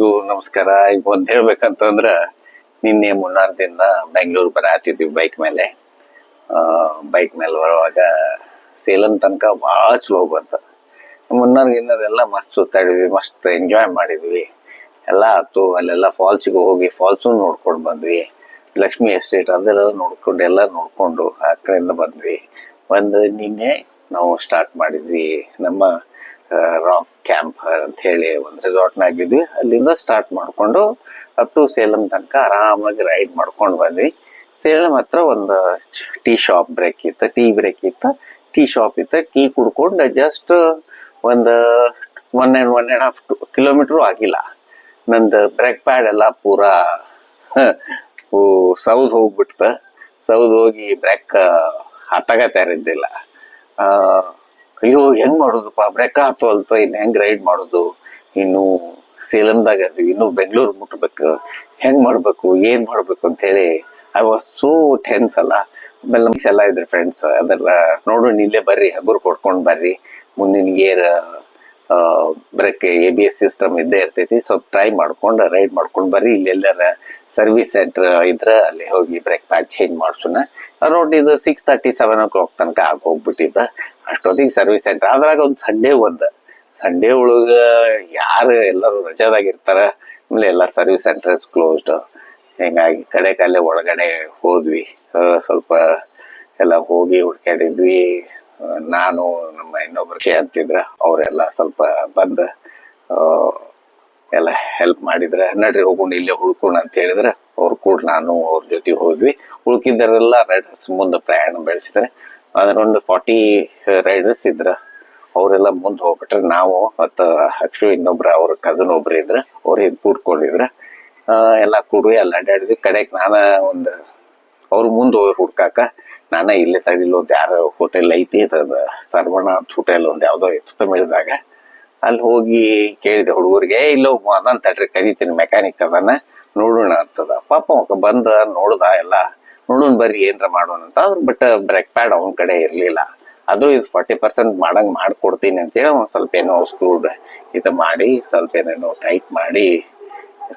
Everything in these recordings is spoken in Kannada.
ಎಲ್ರಿಗೂ ನಮಸ್ಕಾರ. ಈಗ ಒಂದ್ ಹೇಳ್ಬೇಕಂತಂದ್ರ ನಿನ್ನೆ ಮುನ್ನಾರ್ದಿಂದ ಬೆಂಗಳೂರು ಬರತ್ತಿದ್ವಿ ಬೈಕ್ ಮೇಲೆ. ಬರುವಾಗ ಸೇಲಂ ತನಕ ಬಹಳ ಸ್ಲೋ ಬಂತ. ಮುನ್ನಾರ್ಗಿನ್ನದೆಲ್ಲ ಮಸ್ತ್ ಸುತ್ತಾಡಿದ್ವಿ, ಮಸ್ತ್ ಎಂಜಾಯ್ ಮಾಡಿದ್ವಿ. ಎಲ್ಲ ಆತು. ಅಲ್ಲೆಲ್ಲ ಫಾಲ್ಸ್ಗೆ ಹೋಗಿ ಫಾಲ್ಸು ನೋಡ್ಕೊಂಡು ಬಂದ್ವಿ. ಲಕ್ಷ್ಮಿ ಎಸ್ಟೇಟ್ ಅದೆಲ್ಲ ನೋಡ್ಕೊಂಡು ಆ ಕಡೆಯಿಂದ ಬಂದ್ವಿ. ನಿನ್ನೆ ನಾವು ಸ್ಟಾರ್ಟ್ ಮಾಡಿದ್ವಿ ನಮ್ಮ ರಾಕ್ ಕ್ಯಾಂಪ್ ಅಂತ ಹೇಳಿ ಒಂದು ರೆಸಾರ್ಟ್ನಾಗಿದ್ವಿ. ಅಲ್ಲಿಂದ ಸ್ಟಾರ್ಟ್ ಮಾಡ್ಕೊಂಡು ಅಪ್ ಟು ಸೇಲಂ ತನಕ ಆರಾಮಾಗಿ ರೈಡ್ ಮಾಡ್ಕೊಂಡು ಬಂದ್ವಿ. ಸೇಲಂ ಹತ್ರ ಒಂದು ಟೀ ಬ್ರೇಕ್ ಇತ್ತು. ಟೀ ಶಾಪ್ ಇತ್ತು. ಟೀ ಕುಡ್ಕೊಂಡು ಜಸ್ಟ್ ಒಂದು 1.5 ಕಿಲೋಮೀಟರ್ ಆಗಿಲ್ಲ. ನಂದು ಬ್ರೇಕ್ ಪ್ಯಾಡ್ ಎಲ್ಲ ಪೂರಾ ಸೌದ್ ಹೋಗ್ಬಿಡ್ತ. ಸೌದ್ ಹೋಗಿ ಬ್ರೇಕ್ ಹತ್ತಾಗತ್ತಿದ್ದಿಲ್ಲ. ಅಯ್ಯೋ ಹೆಂಗ್ ಮಾಡುದಪ್ಪ, ಬ್ರೇಕ್ ಹತ್ತುವಲ್ತು, ಇನ್ನು ಹೆಂಗ್ ರೈಡ್ ಮಾಡುದು, ಇನ್ನು ಸೇಲಂದಾಗ ಇನ್ನು ಬೆಂಗಳೂರು ಮುಟ್ಬೇಕು, ಹೆಂಗ್ ಮಾಡ್ಬೇಕು, ಏನ್ ಮಾಡ್ಬೇಕು ಅಂತ ಹೇಳಿ ಐ ವಾಸ್ ಸೋ ಟೆನ್ಸ್ ಅಲ್ಲ. ಆಮೇಲೆ ಎಲ್ಲ ಇದ್ರಿ ಫ್ರೆಂಡ್ಸ್, ಅದೆಲ್ಲ ನೋಡೋಣ, ಇಲ್ಲೇ ಬರ್ರಿ, ಹಗುರ್ ಕೊಡ್ಕೊಂಡ್ ಬರ್ರಿ, ಮುಂದಿನ ಗೇರ್ ಬ್ರೇಕ್ ABS ಸಿಸ್ಟಮ್ ಇದ್ದೇ ಇರ್ತೈತಿ, ಸ್ವಲ್ಪ ಟ್ರೈ ಮಾಡ್ಕೊಂಡು ರೈಡ್ ಮಾಡ್ಕೊಂಡ್ ಬರ್ರಿ. ಇಲ್ಲೆಲ್ಲರ ಸರ್ವಿಸ್ ಸೆಂಟರ್ ಇದ್ರ ಅಲ್ಲಿ ಹೋಗಿ ಬ್ರೇಕ್ ಪ್ಯಾಡ್ ಚೇಂಜ್ ಮಾಡ್ಸೋಣ. ಅರೌಂಡ್ ಇದು 6:30, 7 o'clock ತನಕ ಹೋಗ್ಬಿಟ್ಟಿದ್ದ. ಅಷ್ಟೊತ್ತಿಗೆ ಸರ್ವಿಸ್ ಸೆಂಟರ್ ಅದ್ರಾಗ ಒಂದು ಸಂಡೇ ಒಳಗ ಯಾರು ಎಲ್ಲರೂ ರಜಾದಾಗಿರ್ತಾರ. ಆಮೇಲೆ ಎಲ್ಲ ಸರ್ವಿಸ್ ಸೆಂಟರ್ಸ್ ಕ್ಲೋಸ್ಡ್. ಹಿಂಗಾಗಿ ಕಡೆ ಕಾಲೆ ಒಳಗಡೆ ಹೋದ್ವಿ. ಸ್ವಲ್ಪ ಎಲ್ಲ ಹೋಗಿ ಹುಡ್ಕಾಡಿದ್ವಿ. ನಾನು ನಮ್ಮ ಇನ್ನೊಬ್ರು ಅಂತಿದ್ರ ಅವರೆಲ್ಲ ಸ್ವಲ್ಪ ಬಂದ ಎಲ್ಲ ಹೆಲ್ಪ್ ಮಾಡಿದ್ರ. ನಡ್ರಿ ಹೋಗೋಣ, ಇಲ್ಲೇ ಹುಡ್ಕೋಣ ಅಂತ ಹೇಳಿದ್ರ ಅವ್ರು ಕೂಡ ನಾನು ಅವ್ರ ಜೊತೆ ಹೋದ್ವಿ. ಉಳ್ಕಿದ್ದರೆಲ್ಲ ರೈಡರ್ಸ್ ಮುಂದೆ ಪ್ರಯಾಣ ಬೆಳೆಸಿದ್ರೆ. ಅದರೊಂದು 40 ರೈಡರ್ಸ್ ಇದ್ರ. ಅವರೆಲ್ಲ ಮುಂದೆ ಹೋಗ್ಬಿಟ್ರೆ ನಾವು ಮತ್ತು ಅಕ್ಷು ಇನ್ನೊಬ್ರ ಅವ್ರ ಕಸನ್ ಒಬ್ರು ಇದ್ರ, ಅವ್ರು ಕೂಡ್ಕೊಂಡಿದ್ರ. ಎಲ್ಲ ಕೂಡಿ ಎಲ್ಲ ಅಡ್ಡಾಡಿದ್ವಿ. ಕಡೆಗೆ ನಾನ ಒಂದು ಅವ್ರ ಮುಂದೆ ಹೋಗಿ ಹುಡ್ಕಾಕ ನಾನ ಇಲ್ಲೇ ಸೈಡಿಲ್ ಒಂದು ಯಾರ ಹೋಟೆಲ್ ಐತಿ, ಅದ ಸರ್ವಣ ಹೋಟೆಲ್ ಒಂದು ಯಾವ್ದೋ ಇತ್ತು ತಮಿಳ್ದಾಗ. ಅಲ್ಲಿ ಹೋಗಿ ಕೇಳಿದೆ ಹುಡುಗರಿಗೆ, ಇಲ್ಲ ಅದನ್ ತಡ್ರಿ ಕರಿತೀನಿ, ಮೆಕ್ಯಾನಿಕ್ ಅದನ್ನ ನೋಡೋಣ ಅಂತದ. ಪಾಪ ಬಂದ ನೋಡ್ದ, ಎಲ್ಲ ನೋಡೋಣ ಬರ್ರಿ ಏನ್ರ ಮಾಡೋಣ ಅಂತ. ಅದ್ರ ಬಟ್ ಬ್ರೇಕ್ ಪ್ಯಾಡ್ ಅವನ ಕಡೆ ಇರ್ಲಿಲ್ಲ. ಅದು ಇದು 40% ಮಾಡಂಗ್ ಮಾಡ್ಕೊಡ್ತೀನಿ ಅಂತೇಳಿ ಒಂದ್ ಸ್ವಲ್ಪ ಏನೋ ಸ್ಕ್ರೂಡ್ ಇದು ಮಾಡಿ, ಸ್ವಲ್ಪ ಏನೇನೋ ಟೈಟ್ ಮಾಡಿ,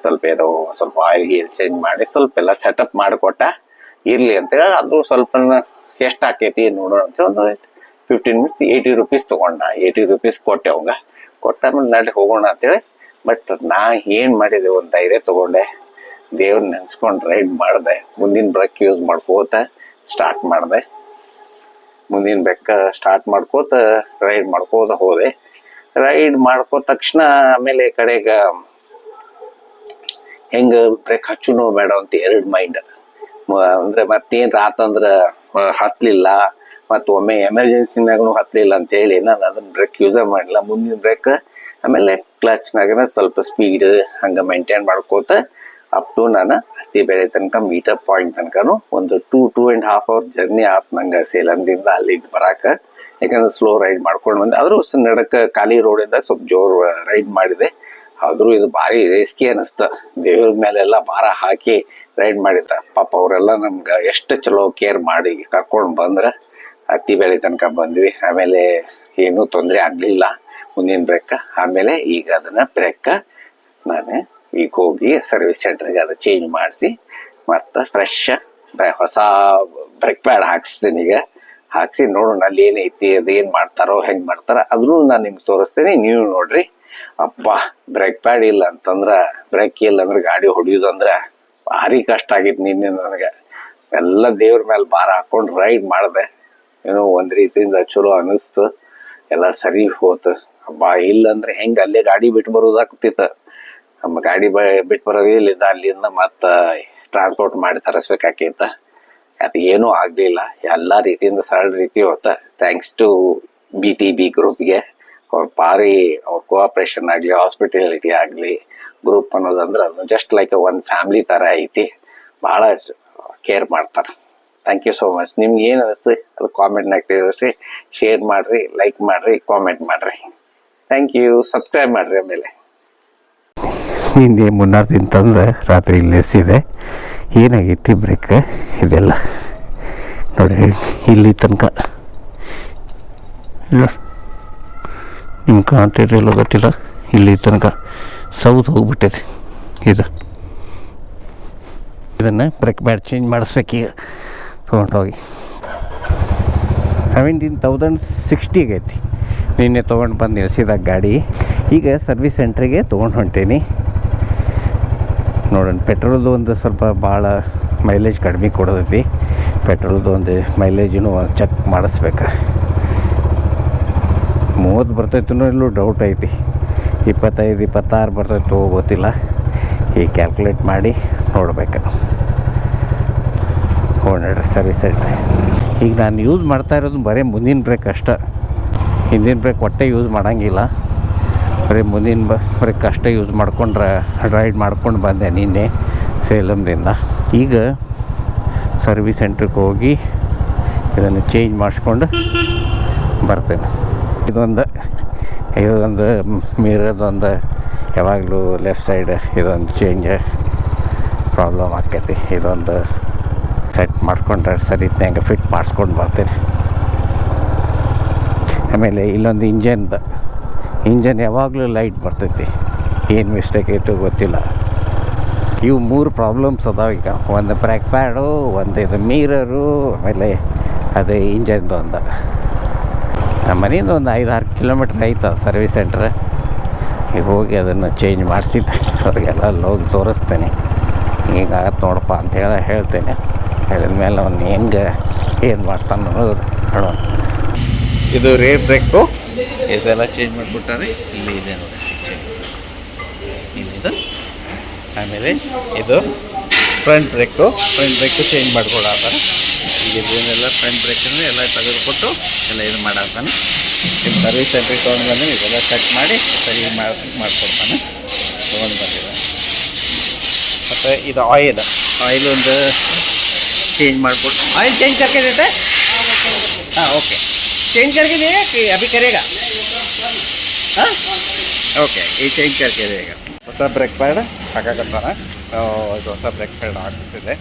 ಸ್ವಲ್ಪ ಆಯಿಲ್ ಚೇಂಜ್ ಮಾಡಿ, ಸ್ವಲ್ಪ ಎಲ್ಲ ಸೆಟಪ್ ಮಾಡಿಕೊಟ್ಟ. ಇರ್ಲಿ ಅಂತೇಳಿ ಅದು ಸ್ವಲ್ಪ ಎಷ್ಟ್ ಆಕೈತಿ ನೋಡೋಣ ಅಂತ ಒಂದು 15 minutes $80 ತಗೊಂಡ. $80 ಕೊಟ್ಟೆ ಅವಂಗ. ಕೊಟ್ಟಾದ್ಮೇಲೆ ನಡ್ರಿ ಹೋಗೋಣ ಅಂತೇಳಿ. ಬಟ್ ನಾ ಏನ್ ಮಾಡಿದೆ, ಒಂದು ಧೈರ್ಯ ತಗೊಂಡೆ, ದೇವ್ರ ನೆನ್ಸ್ಕೊಂಡ್ ರೈಡ್ ಮಾಡಿದೆ. ಮುಂದಿನ ಬ್ರೇಕ್ ಯೂಸ್ ಮಾಡ್ಕೋತ ಸ್ಟಾರ್ಟ್ ಮಾಡಿದೆ. ಮುಂದಿನ ಬ್ರೇಕ್ ಸ್ಟಾರ್ಟ್ ಮಾಡ್ಕೋತ ರೈಡ್ ಮಾಡ್ಕೋತ ಹೋದೆ. ರೈಡ್ ಮಾಡ್ಕೋತ ತಕ್ಷಣ ಆಮೇಲೆ ಕಡೆಗ ಹೆಂಗ ಬ್ರೇಕ್ ಹಚ್ಚುನೋ ಬೇಡ ಅಂತ ಎರಡು ಮೈಂಡ್. ಅಂದ್ರೆ ಮತ್ತೇನ್ರ ಆತಂದ್ರ ಹತ್ಲಿಲ್ಲ, ಮತ್ತ ಒಮ್ಮೆ ಎಮರ್ಜೆನ್ಸಿನಾಗೂ ಹತ್ಲಿಲ್ಲ ಅಂತ ಹೇಳಿ ನಾನು ಅದನ್ನ ಬ್ರೇಕ್ ಯೂಸ ಮಾಡಿಲ್ಲ. ಮುಂದಿನ ಬ್ರೇಕ್ ಆಮೇಲೆ ಕ್ಲಚ್ನಾಗ ಸ್ವಲ್ಪ ಸ್ಪೀಡ್ ಹಂಗ ಮೇಂಟೈನ್ ಮಾಡ್ಕೋತ ಅಪ್ ಟು ನಾನು ಹತ್ತಿ ಬೆಳೆ ತನಕ ಮೀಟರ್ ಪಾಯಿಂಟ್ ತನಕನು ಒಂದು 2.5 hour ಜರ್ನಿ ಆತ್ ನಂಗೆ ಸೇಲಂದಿಂದ ಅಲ್ಲಿಗೆ ಬರಾಕ. ಯಾಕಂದ್ರೆ ಸ್ಲೋ ರೈಡ್ ಮಾಡ್ಕೊಂಡು ಬಂದೆ. ಆದ್ರೂ ನಡಕ ಖಾಲಿ ರೋಡಿಂದ ಸ್ವಲ್ಪ ಜೋರು ರೈಡ್ ಮಾಡಿದೆ. ಆದ್ರೂ ಇದು ಭಾರಿ ರಿಸ್ಕಿ ಅನಿಸ್ತ. ದೇವ್ರ ಮೇಲೆಲ್ಲ ಭಾರ ಹಾಕಿ ರೈಡ್ ಮಾಡಿದ್ದ. ಪಾಪ ಅವರೆಲ್ಲ ನಮ್ಗೆ ಎಷ್ಟು ಚಲೋ ಕೇರ್ ಮಾಡಿ ಕರ್ಕೊಂಡು ಬಂದ್ರ ಹತ್ತಿ ಬೆಳೆ ತನಕ ಬಂದ್ವಿ. ಆಮೇಲೆ ಏನೂ ತೊಂದರೆ ಆಗ್ಲಿಲ್ಲ ಮುಂದಿನ ಬ್ರೇಕ್. ಆಮೇಲೆ ಈಗ ಅದನ್ನ ಬ್ರೇಕ್ ನಾನು ಈಗ ಹೋಗಿ ಸರ್ವಿಸ್ ಸೆಂಟರ್ಗೆ ಅದು ಚೇಂಜ್ ಮಾಡಿಸಿ ಮತ್ತು ಫ್ರೆಶ್ ಹೊಸ ಬ್ರೇಕ್ ಪ್ಯಾಡ್ ಹಾಕ್ಸ್ತೀನಿ. ಈಗ ಹಾಕ್ಸಿ ನೋಡೋಣ ಅಲ್ಲಿ ಏನೈತಿ, ಅದು ಏನು ಮಾಡ್ತಾರೋ ಹೆಂಗೆ ಮಾಡ್ತಾರ ಅದನ್ನು ನಾನು ನಿಮ್ಗೆ ತೋರಿಸ್ತೀನಿ, ನೀವು ನೋಡ್ರಿ. ಅಪ್ಪ ಬ್ರೇಕ್ ಪ್ಯಾಡ್ ಇಲ್ಲ ಅಂತಂದ್ರೆ, ಬ್ರೇಕ್ ಇಲ್ಲ ಅಂದ್ರೆ ಗಾಡಿ ಹೊಡಿಯೋದಂದ್ರೆ ಭಾರಿ ಕಷ್ಟ ಆಗಿತ್ತು ನಿನ್ನೆ ನನಗೆ. ಎಲ್ಲ ದೇವ್ರ ಮೇಲೆ ಭಾರ ಹಾಕೊಂಡು ರೈಡ್ ಮಾಡಿದೆ. ಏನೋ ಒಂದು ರೀತಿಯಿಂದ ಚಲೋ ಅನಿಸ್ತು, ಎಲ್ಲ ಸರಿ ಹೋತು. ಅಬ್ಬಾ ಇಲ್ಲಂದ್ರೆ ಹೆಂಗೆ ಅಲ್ಲೇ ಗಾಡಿ ಬಿಟ್ಟು ಬರೋದಾಗ್ತಿತ್ತು. ನಮ್ಮ ಗಾಡಿ ಬಿಟ್ಟು ಬರೋದಿಲ್ಲ, ಅಲ್ಲಿಂದ ಮತ್ತೆ ಟ್ರಾನ್ಸ್ಪೋರ್ಟ್ ಮಾಡಿ ತರಿಸ್ಬೇಕಾಕೈತ. ಅದು ಏನೂ ಆಗಲಿಲ್ಲ. ಎಲ್ಲ ರೀತಿಯಿಂದ ಸರಳ ರೀತಿ ಹೋತ. ಥ್ಯಾಂಕ್ಸ್ ಟು BTB ಗ್ರೂಪ್ಗೆ. ಅವ್ರ ಭಾರಿ ಅವ್ರ ಕೋಆಪ್ರೇಷನ್ ಆಗಲಿ, ಹಾಸ್ಪಿಟಾಲಿಟಿ ಆಗಲಿ, ಗ್ರೂಪ್ ಅನ್ನೋದಂದ್ರೆ ಅದು ಜಸ್ಟ್ ಲೈಕ್ ಒಂದು ಫ್ಯಾಮಿಲಿ ಥರ ಐತಿ. ಭಾಳ ಕೇರ್ ಮಾಡ್ತಾರೆ. Thank you so much. ನಿಮ್ಗೆ ಏನು ಅನಿಸ್ತು ಅದು ಕಾಮೆಂಟ್ನಾಗ ತಿಳಿಸ್ರಿ, ಶೇರ್ ಮಾಡಿರಿ, ಲೈಕ್ ಮಾಡಿರಿ, ಕಾಮೆಂಟ್ ಮಾಡಿರಿ. Thank you. ಸಬ್ಸ್ಕ್ರೈಬ್ ಮಾಡಿರಿ. ಆಮೇಲೆ ನಿನ್ನೆ ಮುನ್ನಾರ್ದಿಂತಂದ್ರೆ ರಾತ್ರಿ ಲೆಸ್ಸಿದೆ. ಏನಾಗೈತಿ ಬ್ರೇಕ್ ಇದೆಲ್ಲ ನೋಡಿ, ಇಲ್ಲಿ ತನಕ ಇಲ್ಲ ನಿಮ್ಗೆ ಕಾಣ್ತಿರಲಿಲ್ಲ ಗೊತ್ತಿಲ್ಲ, ಇಲ್ಲಿ ತನಕ ಸೌದು ಹೋಗ್ಬಿಟ್ಟಿದೆ ಇದು. ಇದನ್ನು ಬ್ರೇಕ್ ಪ್ಯಾಡ್ ಚೇಂಜ್ ಮಾಡಿಸ್ಬೇಕೀಗ ತೊಗೊಂಡೋಗಿ. 17,060 ಆಗೈತಿ. ನಿನ್ನೆ ತೊಗೊಂಡು ಬಂದು ನಿಲ್ಸಿದಾಗ ಗಾಡಿ. ಈಗ ಸರ್ವಿಸ್ ಸೆಂಟ್ರಿಗೆ ತೊಗೊಂಡು ಹೊಂಟೀನಿ. ನೋಡೋಣ, ಪೆಟ್ರೋಲ್ದು ಒಂದು ಸ್ವಲ್ಪ ಭಾಳ ಮೈಲೇಜ್ ಕಡಿಮೆ ಕೊಡೋದೈತಿ. ಪೆಟ್ರೋಲ್ದು ಒಂದು ಮೈಲೇಜೂ ಚೆಕ್ ಮಾಡಿಸ್ಬೇಕು. 30 ಬರ್ತೈತೋ ಇಲ್ಲೂ ಡೌಟ್ ಐತಿ. 25, 26 ಬರ್ತೈತೋ ಗೊತ್ತಿಲ್ಲ. ಈಗ ಕ್ಯಾಲ್ಕುಲೇಟ್ ಮಾಡಿ ನೋಡ್ಬೇಕು. ನೋಡ್ರಿ ಸರ್ವಿಸ್ ಸೆಂಟ್ರ್. ಈಗ ನಾನು ಯೂಸ್ ಮಾಡ್ತಾ ಇರೋದು ಬರೀ ಮುಂದಿನ ಬ್ರೇಕ್ ಅಷ್ಟೆ. ಹಿಂದಿನ ಬ್ರೇಕ್ ಒಟ್ಟೆ ಯೂಸ್ ಮಾಡೋಂಗಿಲ್ಲ. ಬರೀ ಮುಂದಿನ ಬ್ರೇಕ್ ಅಷ್ಟೇ ಯೂಸ್ ಮಾಡ್ಕೊಂಡ್ರೆ ರೈಡ್ ಮಾಡ್ಕೊಂಡು ಬಂದೆ ನಿನ್ನೆ ಸೇಲಮ್ದಿಂದ. ಈಗ ಸರ್ವಿಸ್ ಸೆಂಟ್ರಿಗೆ ಹೋಗಿ ಇದನ್ನು ಚೇಂಜ್ ಮಾಡಿಸ್ಕೊಂಡು ಬರ್ತೇನೆ. ಇದೊಂದು ಮಿರರ್ದೊಂದು ಯಾವಾಗಲೂ ಲೆಫ್ಟ್ ಸೈಡ್ ಇದೊಂದು ಚೇಂಜ್ ಪ್ರಾಬ್ಲಮ್ ಆಕೈತಿ. ಇದೊಂದು ಸೆಟ್ ಮಾಡಿಕೊಂಡ್ರೆ ಸರಿತ್ನಂಗೆ ಫಿಟ್ ಮಾಡಿಸ್ಕೊಂಡು ಬರ್ತೀನಿ. ಆಮೇಲೆ ಇಲ್ಲೊಂದು ಇಂಜನ್ ಯಾವಾಗಲೂ ಲೈಟ್ ಬರ್ತೈತಿ. ಏನು ಮಿಸ್ಟೇಕ್ ಐತೋ ಗೊತ್ತಿಲ್ಲ. ಇವು 3 ಪ್ರಾಬ್ಲಮ್ಸ್ ಅದಾವ ಈಗ. ಒಂದು ಬ್ರೇಕ್ ಪ್ಯಾಡು, ಒಂದು ಇದು ಮಿರರು, ಆಮೇಲೆ ಅದು ಇಂಜನ್ದು ಒಂದು. ನಮ್ಮ ಮನೆಯಿಂದ ಒಂದು 5-6 ಕಿಲೋಮೀಟ್ರ್ ಐತೆ ಸರ್ವಿಸ್ ಸೆಂಟ್ರ್. ಈಗ ಹೋಗಿ ಅದನ್ನು ಚೇಂಜ್ ಮಾಡಿಸಿದ್ದೆ. ಅವ್ರಿಗೆಲ್ಲ ಹೋಗಿ ತೋರಿಸ್ತೇನೆ. ಈಗ ನೋಡಪ್ಪ ಅಂತ ಹೇಳ್ತೇನೆ. ಹೇಳಿದ ಮೇಲೆ ಅವ್ನು ಏನು ಮಾಡ್ತಾನೆ ಅನ್ನೋದು ನೋಡೋಣ. ಇದು ರೇರ್ ಬ್ರೇಕು ಇದೆಲ್ಲ ಚೇಂಜ್ ಮಾಡಿಬಿಟ್ಟಾರೆ. ಇಲ್ಲಿ ಇದೆ ನೋಡಿ ಇಲ್ಲಿದು. ಆಮೇಲೆ ಇದು ಫ್ರಂಟ್ ಬ್ರೇಕು ಚೇಂಜ್ ಮಾಡ್ಕೊಡತ್ತ. ಈಗ ಇದನ್ನೆಲ್ಲ ಫ್ರಂಟ್ ಬ್ರೇಕನ್ನು ಎಲ್ಲ ತೆಗೆದುಕೊಟ್ಟು ಎಲ್ಲ ಇದು ಮಾಡತ್ತಾನೆ. ಇಲ್ಲಿ ಸರ್ವಿಸ್ ಸೆಂಟ್ರಿಗೆ ತೊಗೊಂಡು ಬಂದರೆ ಇದೆಲ್ಲ ಚೆಕ್ ಮಾಡಿ ಸರಿ ಮಾಡ್ಕೊಡ್ತಾನೆ. ತೊಗೊಂಡು ಬಂದಿದೆ. ಮತ್ತು ಇದು ಆಯಿಲ್ ಒಂದು चेंज ಮಾಡಿಬಿಟ್ಟು ऑयल चेंज करके देता है। हाँ ओके, चेंज करके देगा कि अभी करेगा? हाँ ओके, ये चेंज करके देगा. ಹೊಸ ಬ್ರೇಕ್ ಪ್ಯಾಡ್ ಹಾಕಾಕತ್ತಾನ. ಇದು ಹೊಸ ಬ್ರೇಕ್ ಪ್ಯಾಡ್ ಹಾಕಿಸಿದೆ.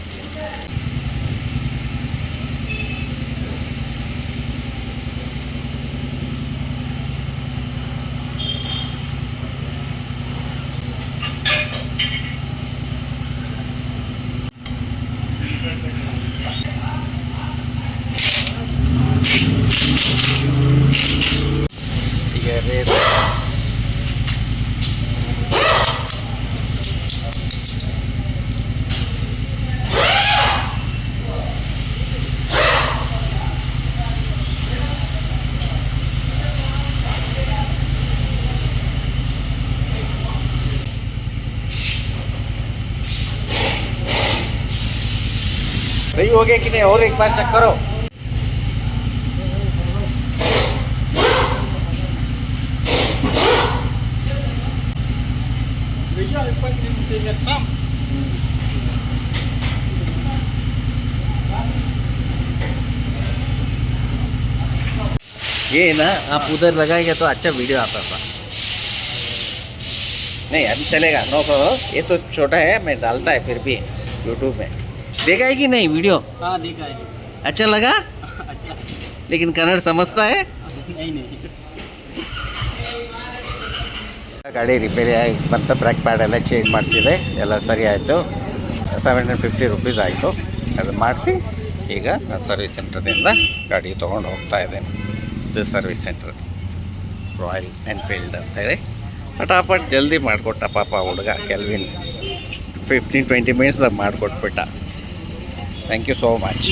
सही हो गया कि नहीं, और एक बार चेक करो. ये ना आप उधर लगाएंगे तो अच्छा वीडियो आता था. नहीं अभी चलेगा, नो करो. ये तो छोटा है, मैं डालता है फिर भी यूट्यूब में. देखा है कि नहीं वीडियो? हाँ देखा है. अच्छा लगा? अच्छा. लेकिन कन्नड़ समझता है? नहीं. ಗಾಡಿ ರಿಪೇರಿ ಆಗಿ ಬಂತು. ಬ್ರೇಕ್ ಪ್ಯಾಡ್ ಎಲ್ಲ ಚೇಂಜ್ ಮಾಡಿಸಿದೆ. ಎಲ್ಲ ಸರಿ ಆಯಿತು. 750 ರುಪೀಸ್ ಆಯಿತು. ಅದು ಮಾಡಿಸಿ ಈಗ ಸರ್ವಿಸ್ ಸೆಂಟ್ರದಿಂದ ಗಾಡಿ ತೊಗೊಂಡು ಹೋಗ್ತಾ ಇದ್ದೇನೆ. ಇದು ಸರ್ವಿಸ್ ಸೆಂಟ್ರ್ ರಾಯಲ್ ಎನ್ಫೀಲ್ಡ್ ಅಂತೇಳಿ. ಪಟಾಪಟ್ ಜಲ್ದಿ ಮಾಡಿಕೊಟ್ಟ ಪಾಪ ಹುಡುಗ ಕೆಲ್ವಿನ್. 15-20 ಮಿನಿಟ್ಸ್ದಾಗ ಮಾಡಿಕೊಟ್ಬಿಟ್ಟ. Thank you so much.